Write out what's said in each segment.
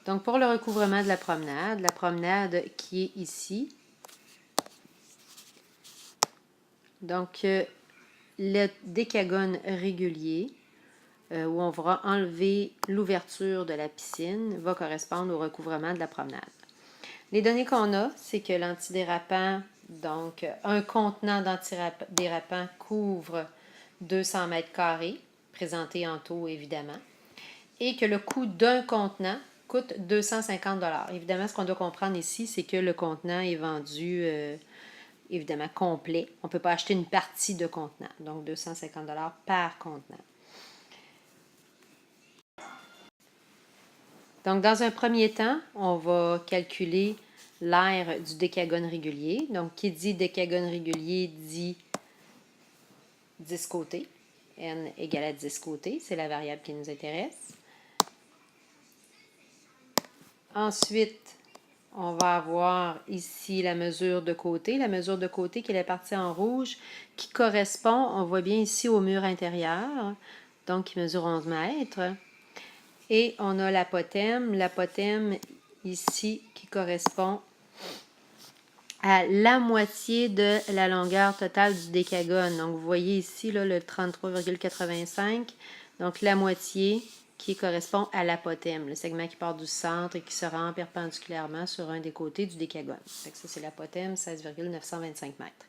Donc, pour le recouvrement de la promenade qui est ici, donc le décagone régulier, où on va enlever l'ouverture de la piscine, va correspondre au recouvrement de la promenade. Les données qu'on a, c'est que l'antidérapant, donc un contenant d'antidérapant couvre 200 mètres carrés, présenté en taux évidemment, et que le coût d'un contenant coûte 250 $. Évidemment, ce qu'on doit comprendre ici, c'est que le contenant est vendu évidemment complet. On ne peut pas acheter une partie de contenant, donc 250 $ par contenant. Donc, dans un premier temps, on va calculer l'aire du décagone régulier. Donc, qui dit décagone régulier dit 10 côtés. N égale à 10 côtés, c'est la variable qui nous intéresse. Ensuite, on va avoir ici la mesure de côté. La mesure de côté qui est la partie en rouge qui correspond, on voit bien ici au mur intérieur, donc qui mesure 11 mètres. Et on a l'apothème ici qui correspond à la moitié de la longueur totale du décagone. Donc, vous voyez ici là, le 33,85. Donc, la moitié qui correspond à l'apothème, le segment qui part du centre et qui se rend perpendiculairement sur un des côtés du décagone. Donc, ça, c'est l'apothème, 16,925 mètres.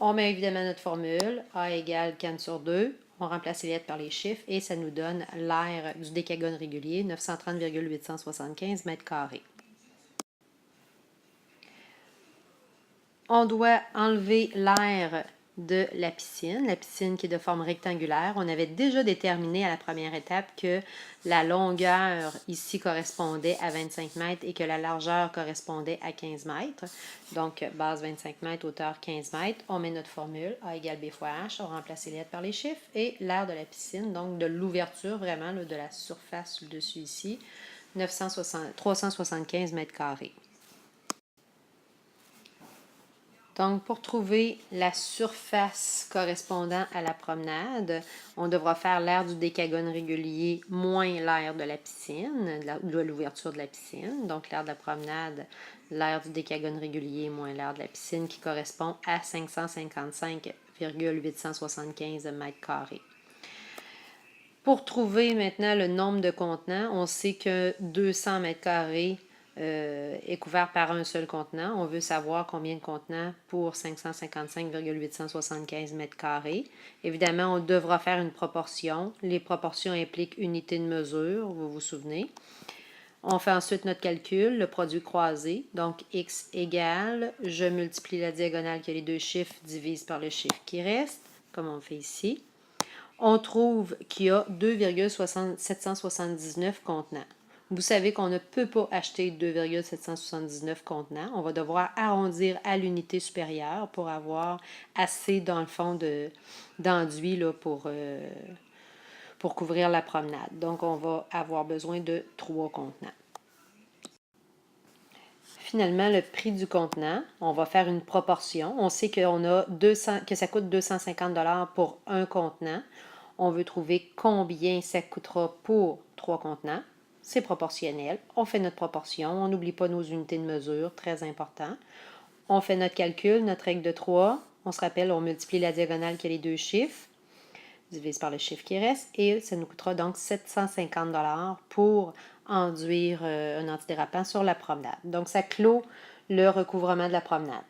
On met évidemment notre formule, A égale can sur 2. On remplace les lettres par les chiffres et ça nous donne l'aire du décagone régulier, 930,875 mètres carrés. On doit enlever l'aire de la piscine qui est de forme rectangulaire. On avait déjà déterminé à la première étape que la longueur ici correspondait à 25 mètres et que la largeur correspondait à 15 mètres. Donc, base 25 mètres, hauteur 15 mètres. On met notre formule, A égale B fois H. On remplace les lettres par les chiffres et l'aire de la piscine, donc de l'ouverture vraiment là, de la surface dessus ici, 375 mètres carrés. Donc, pour trouver la surface correspondant à la promenade, on devra faire l'aire du décagone régulier moins l'aire de la piscine, de l'ouverture de la piscine. Donc, l'aire de la promenade, l'aire du décagone régulier moins l'aire de la piscine qui correspond à 555,875 mètres carrés. Pour trouver maintenant le nombre de contenants, on sait que 200 mètres carrés est couvert par un seul contenant. On veut savoir combien de contenants pour 555,875 mètres carrés. Évidemment, on devra faire une proportion. Les proportions impliquent unité de mesure, vous vous souvenez. On fait ensuite notre calcul, le produit croisé. Donc, x égale, je multiplie la diagonale qui a les deux chiffres, divise par le chiffre qui reste, comme on fait ici. On trouve qu'il y a 2,779 contenants. Vous savez qu'on ne peut pas acheter 2,779 contenants. On va devoir arrondir à l'unité supérieure pour avoir assez, dans le fond, d'enduit pour couvrir la promenade. Donc, on va avoir besoin de 3 contenants. Finalement, le prix du contenant, on va faire une proportion. On sait que ça coûte 250 $ pour un contenant. On veut trouver combien ça coûtera pour 3 contenants. C'est proportionnel. On fait notre proportion. On n'oublie pas nos unités de mesure, très important. On fait notre calcul, notre règle de 3. On se rappelle, on multiplie la diagonale qui a les deux chiffres, divise par le chiffre qui reste, et ça nous coûtera donc 750 $ pour enduire un antidérapant sur la promenade. Donc, ça clôt le recouvrement de la promenade.